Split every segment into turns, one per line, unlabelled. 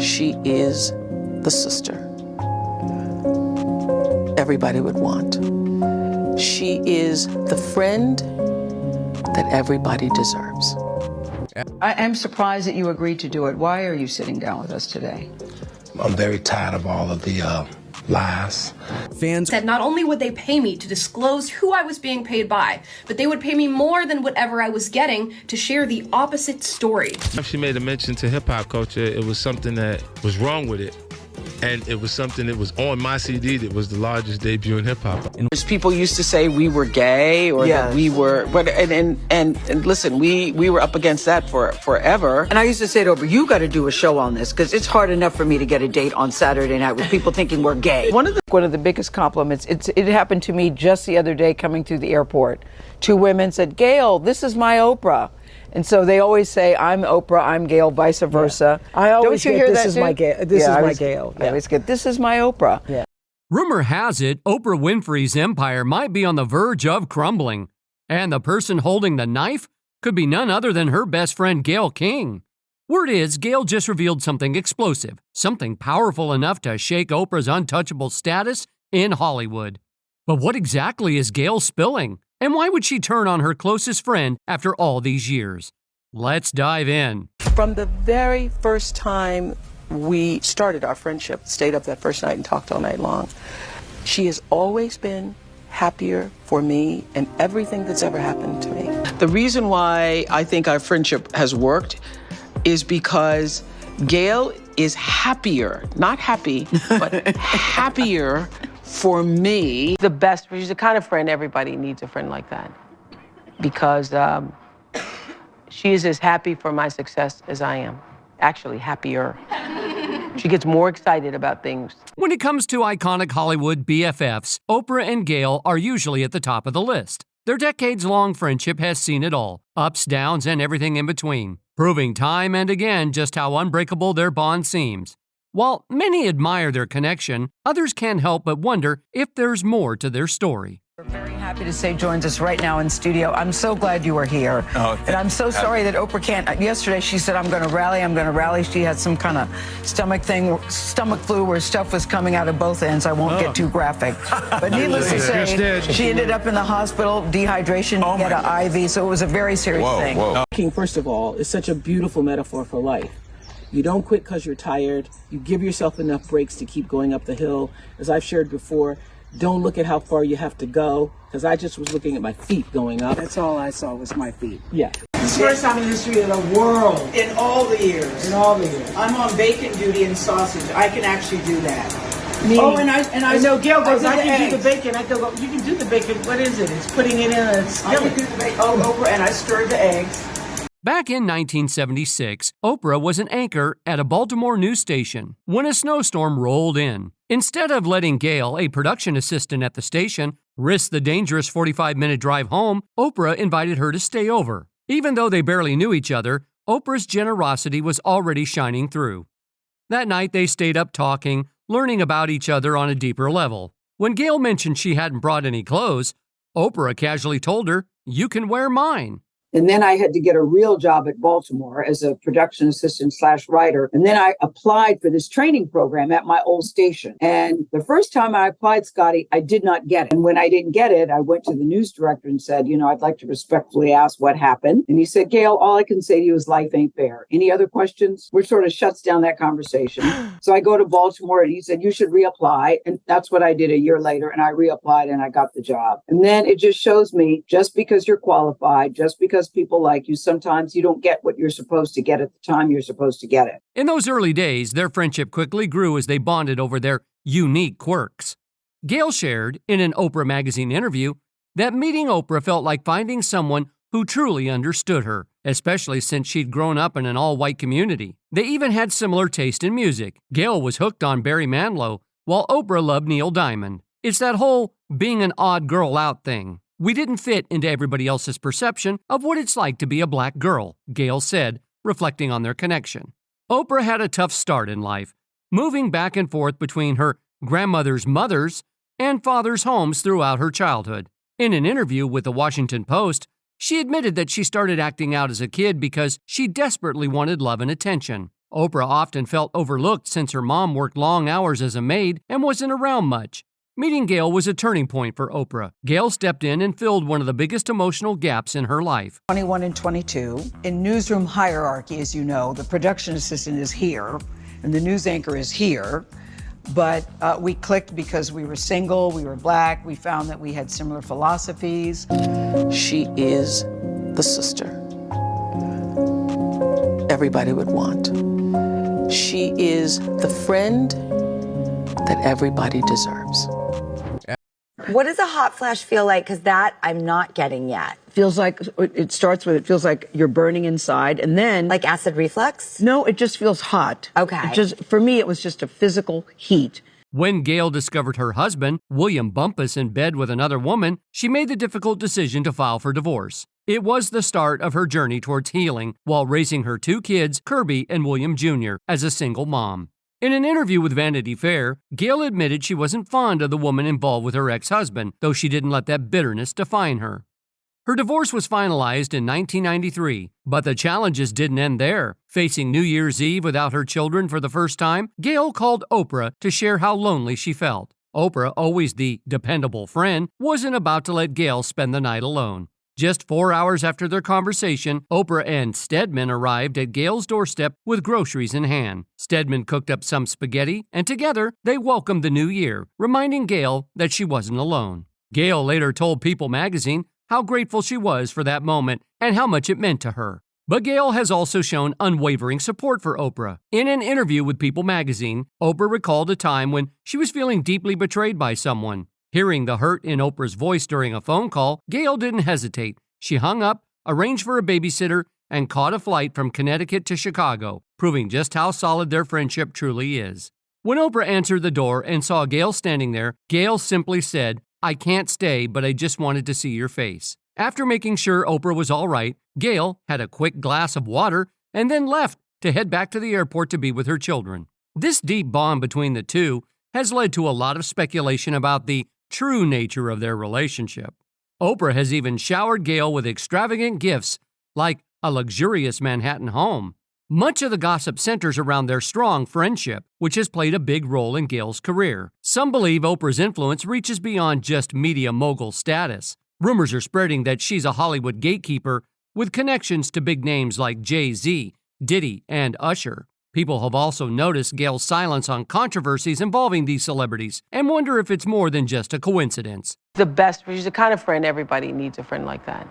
She is the sister everybody would want. She is the friend that everybody deserves.
I am surprised that you agreed to do it. Why are you sitting down with us today?
I'm very tired of all of the lies.
Fans
said not only would they pay me to disclose who I was being paid by, but they would pay me more than whatever I was getting to share the opposite story.
She made a mention to hip-hop culture. It was something that was wrong with it. And it was something that was on my CD that was the largest debut in hip-hop.
People used to say we were gay or that we were, but and listen, we were up against that for forever.
And I used to say to Oprah, you got to do a show on this because it's hard enough for me to get a date on Saturday night with people thinking we're gay. One of the biggest compliments, it happened to me just the other day coming through the airport. Two women said, Gayle, this is my Oprah. And so they always say, I'm Oprah, I'm Gayle, vice versa.
Yeah. I always
Don't you
get,
hear
this
that
is
too?
my Gayle. This is my Gayle.
I always get, this is my Oprah.
Yeah.
Rumor has it Oprah Winfrey's empire might be on the verge of crumbling. And the person holding the knife could be none other than her best friend Gayle King. Word is, Gayle just revealed something explosive, something powerful enough to shake Oprah's untouchable status in Hollywood. But what exactly is Gayle spilling? And why would she turn on her closest friend after all these years? Let's dive in.
From the very first time we started our friendship, stayed up that first night and talked all night long, she has always been happier for me and everything that's ever happened to me. The reason why I think our friendship has worked is because Gayle is happier, not happy, but happier for me. The best, she's the kind of friend everybody needs a friend like that. Because she is as happy for my success as I am. Actually, happier. She gets more excited about things.
When it comes to iconic Hollywood BFFs, Oprah and Gayle are usually at the top of the list. Their decades-long friendship has seen it all, ups, downs, and everything in between, proving time and again just how unbreakable their bond seems. While many admire their connection, others can't help but wonder if there's more to their story.
We're very happy to say joins us right now in studio. I'm so glad you are here. And I'm so sorry that Oprah can't. Yesterday she said, I'm going to rally. She had some kind of stomach flu where stuff was coming out of both ends. I won't get too graphic. But needless to say, she ended up in the hospital, dehydration, get an IV, so it was a very serious thing.
King, first of all, is such a beautiful metaphor for life. You don't quit because you're tired. You give yourself enough breaks to keep going up the hill. As I've shared before, don't look at how far you have to go, because I just was looking at my feet going up.
That's all I saw was my feet.
Yeah.
This is the first time in the history of the world.
In all the years.
In all the years.
I'm on bacon duty and sausage. I can actually do that.
I know Gayle goes,
I can do the bacon. I go, you can do the bacon. What is it? It's putting it in a skillet. I can do the bacon. Oh, Oprah, and I stirred the eggs.
Back in 1976, Oprah was an anchor at a Baltimore news station when a snowstorm rolled in. Instead of letting Gayle, a production assistant at the station, risk the dangerous 45-minute drive home, Oprah invited her to stay over. Even though they barely knew each other, Oprah's generosity was already shining through. That night, they stayed up talking, learning about each other on a deeper level. When Gayle mentioned she hadn't brought any clothes, Oprah casually told her, "You can wear mine."
And then I had to get a real job at Baltimore as a production assistant / writer. And then I applied for this training program at my old station. And the first time I applied, Scotty, I did not get it. And when I didn't get it, I went to the news director and said, I'd like to respectfully ask what happened. And he said, Gayle, all I can say to you is life ain't fair. Any other questions? Which sort of shuts down that conversation. So I go to Baltimore and he said, you should reapply. And that's what I did a year later. And I reapplied and I got the job. And then it just shows me, just because you're qualified, just because people like you, sometimes you don't get what you're supposed to get at the time you're supposed to get it.
In those early days, their friendship quickly grew as they bonded over their unique quirks. Gayle shared, in an Oprah magazine interview, that meeting Oprah felt like finding someone who truly understood her, especially since she'd grown up in an all-white community. They even had similar taste in music. Gayle was hooked on Barry Manilow, while Oprah loved Neil Diamond. It's that whole being an odd girl out thing. We didn't fit into everybody else's perception of what it's like to be a black girl, Gayle said, reflecting on their connection. Oprah had a tough start in life, moving back and forth between her grandmother's mother's and father's homes throughout her childhood. In an interview with the Washington Post, she admitted that she started acting out as a kid because she desperately wanted love and attention. Oprah often felt overlooked since her mom worked long hours as a maid and wasn't around much. Meeting Gayle was a turning point for Oprah. Gayle stepped in and filled one of the biggest emotional gaps in her life.
21 and 22. In newsroom hierarchy, as you know, the production assistant is here and the news anchor is here. But we clicked because we were single, we were Black, we found that we had similar philosophies.
She is the sister everybody would want. She is the friend that everybody deserves.
What does a hot flash feel like? Because that I'm not getting yet.
Feels like, it starts with, it feels like you're burning inside, and then...
Like acid reflux?
No, it just feels hot.
Okay.
For me, it was just a physical heat.
When Gayle discovered her husband, William Bumpus, in bed with another woman, she made the difficult decision to file for divorce. It was the start of her journey towards healing while raising her 2 kids, Kirby and William Jr., as a single mom. In an interview with Vanity Fair, Gayle admitted she wasn't fond of the woman involved with her ex-husband, though she didn't let that bitterness define her. Her divorce was finalized in 1993, but the challenges didn't end there. Facing New Year's Eve without her children for the first time, Gayle called Oprah to share how lonely she felt. Oprah, always the dependable friend, wasn't about to let Gayle spend the night alone. Just 4 hours after their conversation, Oprah and Stedman arrived at Gayle's doorstep with groceries in hand. Stedman cooked up some spaghetti, and together they welcomed the new year, reminding Gayle that she wasn't alone. Gayle later told People magazine how grateful she was for that moment and how much it meant to her. But Gayle has also shown unwavering support for Oprah. In an interview with People magazine, Oprah recalled a time when she was feeling deeply betrayed by someone. Hearing the hurt in Oprah's voice during a phone call, Gayle didn't hesitate. She hung up, arranged for a babysitter, and caught a flight from Connecticut to Chicago, proving just how solid their friendship truly is. When Oprah answered the door and saw Gayle standing there, Gayle simply said, "I can't stay, but I just wanted to see your face." After making sure Oprah was all right, Gayle had a quick glass of water and then left to head back to the airport to be with her children. This deep bond between the two has led to a lot of speculation about the true nature of their relationship. Oprah has even showered Gayle with extravagant gifts, like a luxurious Manhattan home. Much of the gossip centers around their strong friendship, which has played a big role in Gayle's career. Some believe Oprah's influence reaches beyond just media mogul status. Rumors are spreading that she's a Hollywood gatekeeper with connections to big names like Jay-Z, Diddy, and Usher. People have also noticed Gayle's silence on controversies involving these celebrities and wonder if it's more than just a coincidence.
She's the kind of friend everybody needs, a friend like that.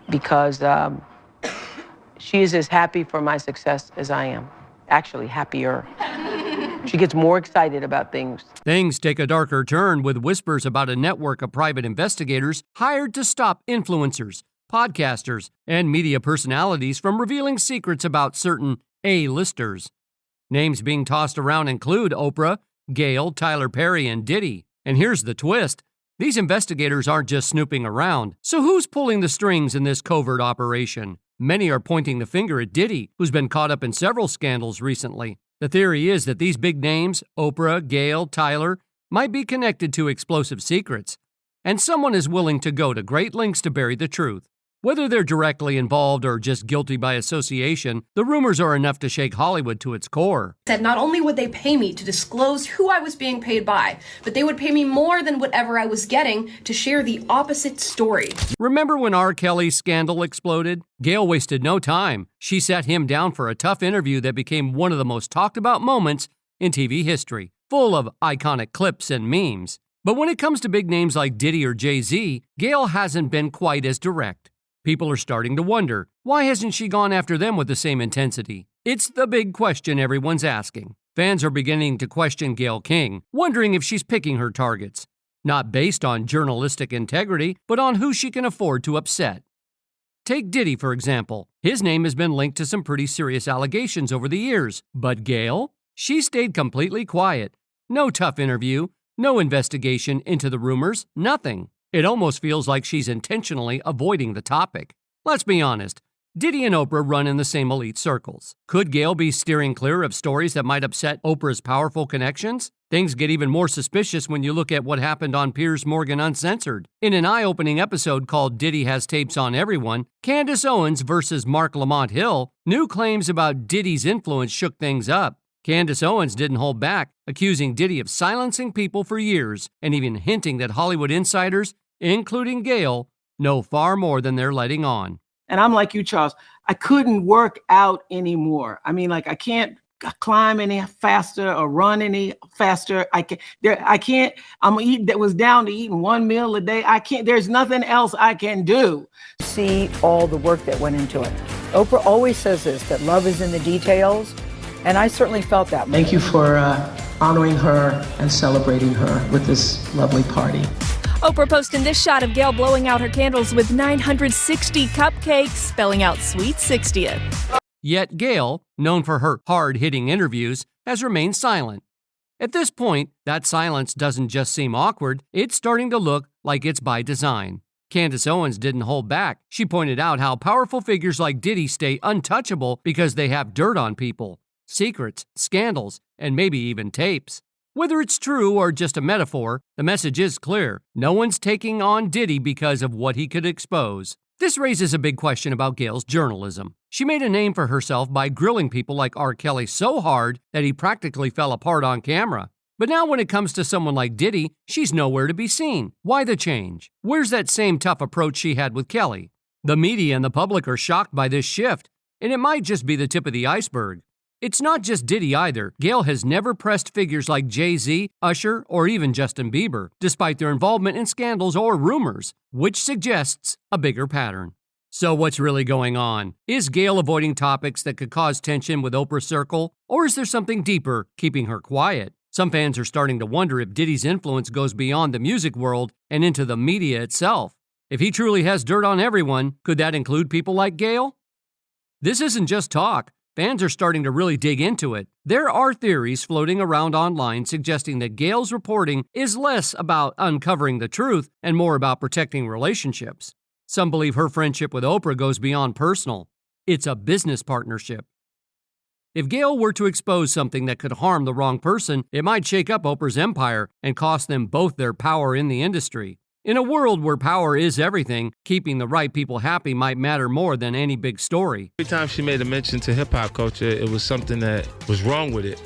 Because she is as happy for my success as I am. Actually, happier. She gets more excited about things.
Things take a darker turn with whispers about a network of private investigators hired to stop influencers, podcasters, and media personalities from revealing secrets about certain A-listers. Names being tossed around include Oprah, Gayle, Tyler Perry, and Diddy. And here's the twist. These investigators aren't just snooping around. So who's pulling the strings in this covert operation? Many are pointing the finger at Diddy, who's been caught up in several scandals recently. The theory is that these big names, Oprah, Gayle, Tyler, might be connected to explosive secrets. And someone is willing to go to great lengths to bury the truth. Whether they're directly involved or just guilty by association, the rumors are enough to shake Hollywood to its core.
Said not only would they pay me to disclose who I was being paid by, but they would pay me more than whatever I was getting to share the opposite story.
Remember when R. Kelly's scandal exploded? Gayle wasted no time. She sat him down for a tough interview that became one of the most talked about moments in TV history, full of iconic clips and memes. But when it comes to big names like Diddy or Jay-Z, Gayle hasn't been quite as direct. People are starting to wonder, why hasn't she gone after them with the same intensity? It's the big question everyone's asking. Fans are beginning to question Gayle King, wondering if she's picking her targets, not based on journalistic integrity, but on who she can afford to upset. Take Diddy, for example. His name has been linked to some pretty serious allegations over the years. But Gayle? She stayed completely quiet. No tough interview, no investigation into the rumors, nothing. It almost feels like she's intentionally avoiding the topic. Let's be honest, Diddy and Oprah run in the same elite circles. Could Gayle be steering clear of stories that might upset Oprah's powerful connections? Things get even more suspicious when you look at what happened on Piers Morgan Uncensored. In an eye-opening episode called Diddy Has Tapes on Everyone, Candace Owens versus Mark Lamont Hill, new claims about Diddy's influence shook things up. Candace Owens didn't hold back, accusing Diddy of silencing people for years and even hinting that Hollywood insiders, including Gayle, know far more than they're letting on.
And I'm like you, Charles. I couldn't work out anymore. I mean, like, I can't climb any faster or run any faster. I can't. That was down to eating one meal a day. I can't. There's nothing else I can do.
See all the work that went into it. Oprah always says this, that love is in the details. And I certainly felt that.
Thank you for honoring her and celebrating her with this lovely party.
Oprah posting this shot of Gayle blowing out her candles with 960 cupcakes, spelling out Sweet 60th.
Yet Gayle, known for her hard-hitting interviews, has remained silent. At this point, that silence doesn't just seem awkward, it's starting to look like it's by design. Candace Owens didn't hold back. She pointed out how powerful figures like Diddy stay untouchable because they have dirt on people, secrets, scandals, and maybe even tapes. Whether it's true or just a metaphor, the message is clear. No one's taking on Diddy because of what he could expose. This raises a big question about Gayle's journalism. She made a name for herself by grilling people like R. Kelly so hard that he practically fell apart on camera. But now when it comes to someone like Diddy, she's nowhere to be seen. Why the change? Where's that same tough approach she had with Kelly? The media and the public are shocked by this shift, and it might just be the tip of the iceberg. It's not just Diddy either. Gayle has never pressed figures like Jay-Z, Usher, or even Justin Bieber, despite their involvement in scandals or rumors, which suggests a bigger pattern. So what's really going on? Is Gayle avoiding topics that could cause tension with Oprah's circle? Or is there something deeper keeping her quiet? Some fans are starting to wonder if Diddy's influence goes beyond the music world and into the media itself. If he truly has dirt on everyone, could that include people like Gayle? This isn't just talk. Fans are starting to really dig into it. There are theories floating around online suggesting that Gayle's reporting is less about uncovering the truth and more about protecting relationships. Some believe her friendship with Oprah goes beyond personal. It's a business partnership. If Gayle were to expose something that could harm the wrong person, it might shake up Oprah's empire and cost them both their power in the industry. In a world where power is everything, keeping the right people happy might matter more than any big story.
Every time she made a mention to hip-hop culture, it was something that was wrong with it.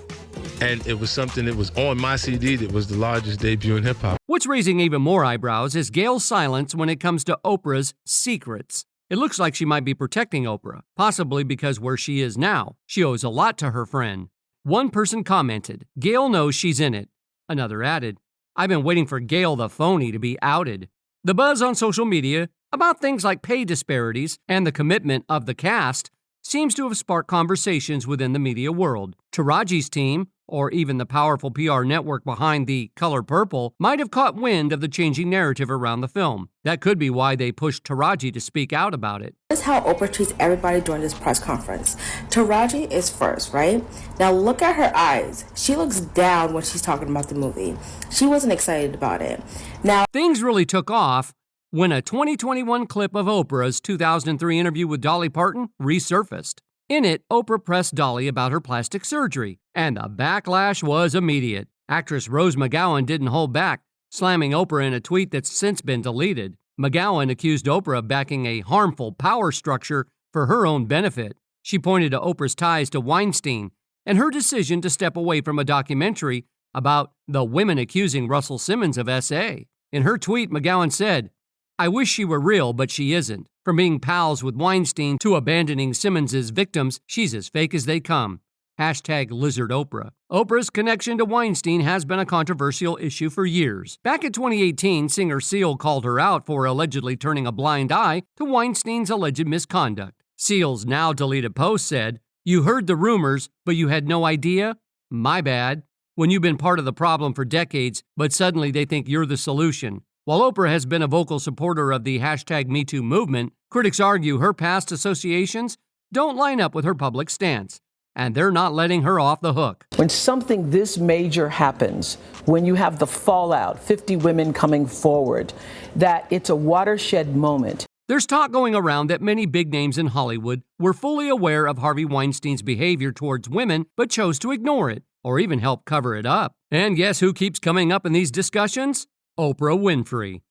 And it was something that was on my CD that was the largest debut in hip-hop.
What's raising even more eyebrows is Gayle's silence when it comes to Oprah's secrets. It looks like she might be protecting Oprah, possibly because where she is now, she owes a lot to her friend. One person commented, "Gayle knows she's in it." Another added, "I've been waiting for Gayle the phony to be outed." The buzz on social media about things like pay disparities and the commitment of the cast seems to have sparked conversations within the media world. Taraji's team, or even the powerful PR network behind The Color Purple, might have caught wind of the changing narrative around the film. That could be why they pushed Taraji to speak out about it.
This is how Oprah treats everybody during this press conference. Taraji is first, right? Now look at her eyes. She looks down when she's talking about the movie. She wasn't excited about it. Now,
things really took off when a 2021 clip of Oprah's 2003 interview with Dolly Parton resurfaced. In it, Oprah pressed Dolly about her plastic surgery, and the backlash was immediate. Actress Rose McGowan didn't hold back, slamming Oprah in a tweet that's since been deleted. McGowan accused Oprah of backing a harmful power structure for her own benefit. She pointed to Oprah's ties to Weinstein and her decision to step away from a documentary about the women accusing Russell Simmons of SA. In her tweet, McGowan said, "I wish she were real, but she isn't. From being pals with Weinstein to abandoning Simmons' victims, she's as fake as they come." Hashtag Lizard Oprah. Oprah's connection to Weinstein has been a controversial issue for years. Back in 2018, singer Seal called her out for allegedly turning a blind eye to Weinstein's alleged misconduct. Seal's now deleted post said, "You heard the rumors, but you had no idea? My bad. When you've been part of the problem for decades, but suddenly they think you're the solution." While Oprah has been a vocal supporter of the hashtag MeToo movement, critics argue her past associations don't line up with her public stance, and they're not letting her off the hook.
When something this major happens, when you have the fallout, 50 women coming forward, that it's a watershed moment.
There's talk going around that many big names in Hollywood were fully aware of Harvey Weinstein's behavior towards women but chose to ignore it. or even help cover it up. And guess who keeps coming up in these discussions? Oprah Winfrey.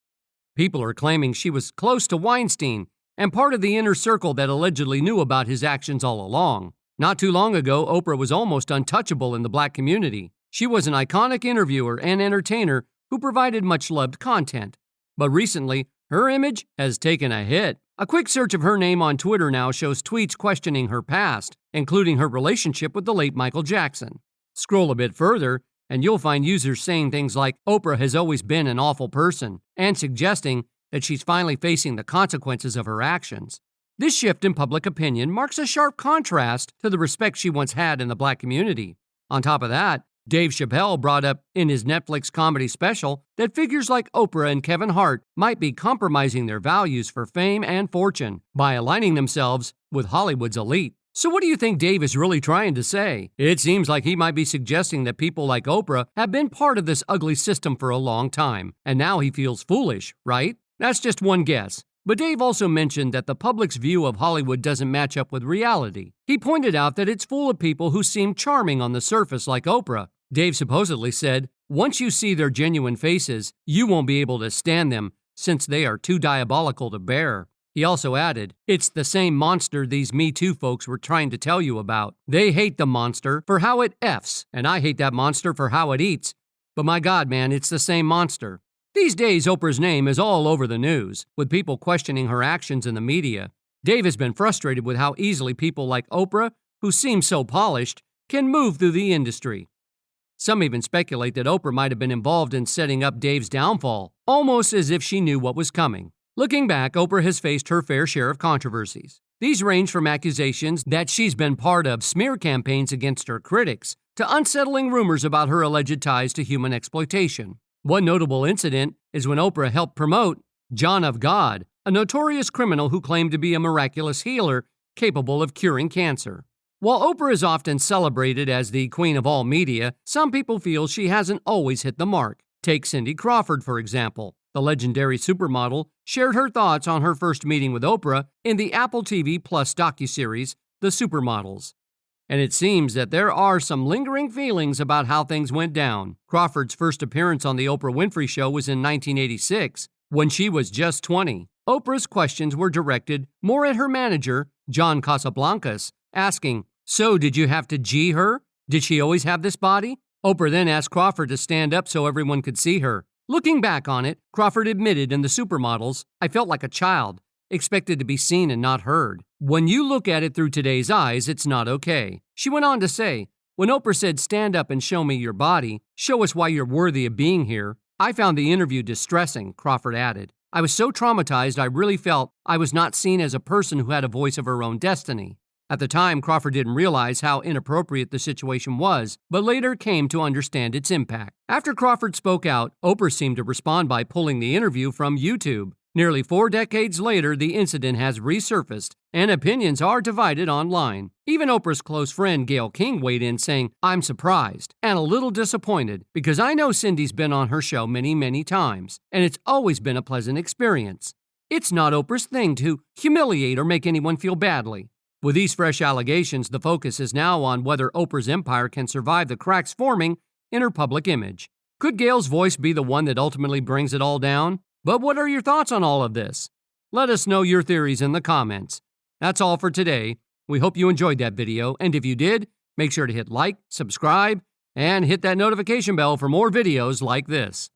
People are claiming she was close to Weinstein and part of the inner circle that allegedly knew about his actions all along. Not too long ago, Oprah was almost untouchable in the black community. She was an iconic interviewer and entertainer who provided much-loved content. But recently, her image has taken a hit. A quick search of her name on Twitter now shows tweets questioning her past, including her relationship with the late Michael Jackson. Scroll a bit further, and you'll find users saying things like Oprah has always been an awful person, and suggesting that she's finally facing the consequences of her actions. This shift in public opinion marks a sharp contrast to the respect she once had in the black community. On top of that, Dave Chappelle brought up in his Netflix comedy special that figures like Oprah and Kevin Hart might be compromising their values for fame and fortune by aligning themselves with Hollywood's elite. So what do you think Dave is really trying to say? It seems like he might be suggesting that people like Oprah have been part of this ugly system for a long time, and now he feels foolish, right? That's just one guess. But Dave also mentioned that the public's view of Hollywood doesn't match up with reality. He pointed out that it's full of people who seem charming on the surface like Oprah. Dave supposedly said, once you see their genuine faces, you won't be able to stand them since they are too diabolical to bear. He also added, it's the same monster these Me Too folks were trying to tell you about. They hate the monster for how it F's, and I hate that monster for how it eats. But my God, man, it's the same monster. These days, Oprah's name is all over the news, with people questioning her actions in the media. Dave has been frustrated with how easily people like Oprah, who seem so polished, can move through the industry. Some even speculate that Oprah might have been involved in setting up Dave's downfall, almost as if she knew what was coming. Looking back, Oprah has faced her fair share of controversies. These range from accusations that she's been part of smear campaigns against her critics to unsettling rumors about her alleged ties to human exploitation. One notable incident is when Oprah helped promote John of God, a notorious criminal who claimed to be a miraculous healer capable of curing cancer. While Oprah is often celebrated as the queen of all media, some people feel she hasn't always hit the mark. Take Cindy Crawford, for example. The legendary supermodel shared her thoughts on her first meeting with Oprah in the Apple TV Plus docuseries, The Supermodels. And it seems that there are some lingering feelings about how things went down. Crawford's first appearance on The Oprah Winfrey Show was in 1986, when she was just 20. Oprah's questions were directed more at her manager, John Casablancas, asking, so did you have to G her? Did she always have this body? Oprah then asked Crawford to stand up so everyone could see her. Looking back on it, Crawford admitted in The Supermodels, I felt like a child, expected to be seen and not heard. When you look at it through today's eyes, it's not okay. She went on to say, when Oprah said, stand up and show me your body, show us why you're worthy of being here, I found the interview distressing, Crawford added. I was so traumatized I really felt I was not seen as a person who had a voice of her own destiny. At the time, Crawford didn't realize how inappropriate the situation was, but later came to understand its impact. After Crawford spoke out, Oprah seemed to respond by pulling the interview from YouTube. Nearly 4 decades later, the incident has resurfaced, and opinions are divided online. Even Oprah's close friend Gayle King weighed in saying, I'm surprised and a little disappointed because I know Cindy's been on her show many, many times, and it's always been a pleasant experience. It's not Oprah's thing to humiliate or make anyone feel badly. With these fresh allegations, the focus is now on whether Oprah's empire can survive the cracks forming in her public image. Could Gayle's voice be the one that ultimately brings it all down? But what are your thoughts on all of this? Let us know your theories in the comments. That's all for today. We hope you enjoyed that video, and if you did, make sure to hit like, subscribe, and hit that notification bell for more videos like this.